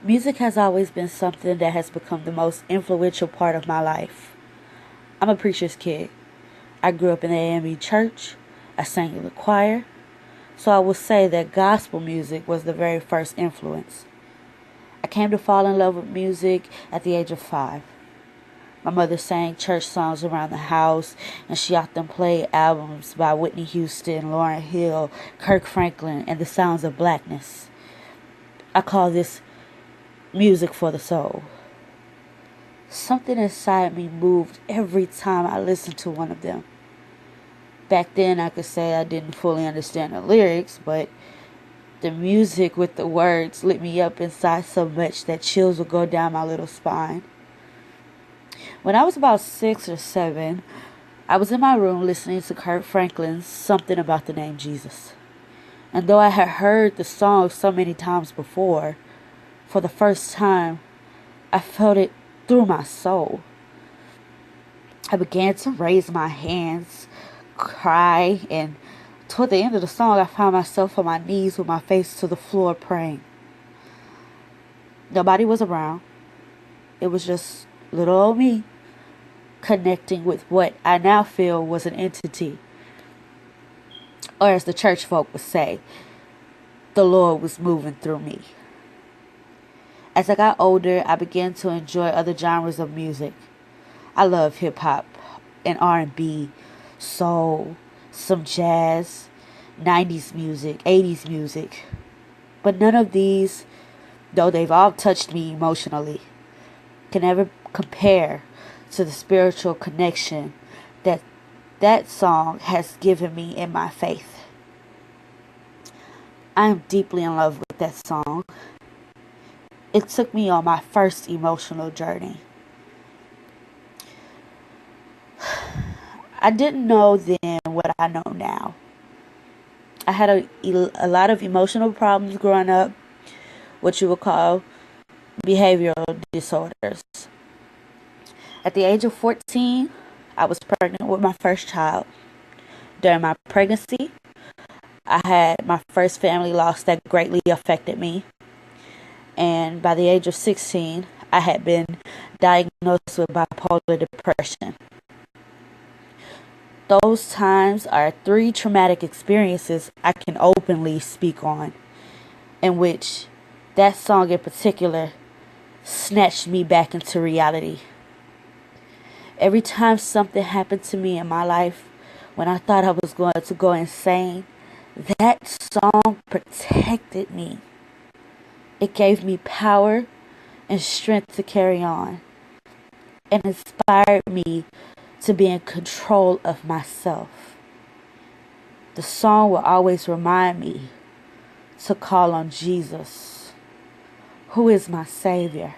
Music has always been something that has become the most influential part of my life. I'm a preacher's kid. I grew up in the AME church. I sang in the choir. So I will say that gospel music was the very first influence. I came to fall in love with music at the age of 5. My mother sang church songs around the house, and she often played albums by Whitney Houston, Lauryn Hill, Kirk Franklin, and the sounds of blackness. I call this music for the soul. Something inside me moved every time I listened to one of them. Back then, I could say I didn't fully understand the lyrics, but the music with the words lit me up inside so much that chills would go down my little spine. When I was about 6 or 7, I was in my room listening to Kirk Franklin's Something About the Name Jesus. And though I had heard the song so many times before, for the first time, I felt it through my soul. I began to raise my hands, cry, and toward the end of the song, I found myself on my knees with my face to the floor praying. Nobody was around. It was just little old me connecting with what I now feel was an entity, or as the church folk would say, the Lord was moving through me. As I got older, I began to enjoy other genres of music. I love hip hop and R&B, soul, some jazz, 90s music, 80s music. But none of these, though they've all touched me emotionally, can ever compare to the spiritual connection that that song has given me in my faith. I am deeply in love with that song. It took me on my first emotional journey. I didn't know then what I know now. I had a lot of emotional problems growing up, what you would call behavioral disorders. At the age of 14, I was pregnant with my first child. During my pregnancy, I had my first family loss that greatly affected me. And by the age of 16, I had been diagnosed with bipolar depression. Those times are 3 traumatic experiences I can openly speak on, in which that song in particular snatched me back into reality. Every time something happened to me in my life, when I thought I was going to go insane, that song protected me. It gave me power and strength to carry on, and inspired me to be in control of myself. The song will always remind me to call on Jesus, who is my Savior.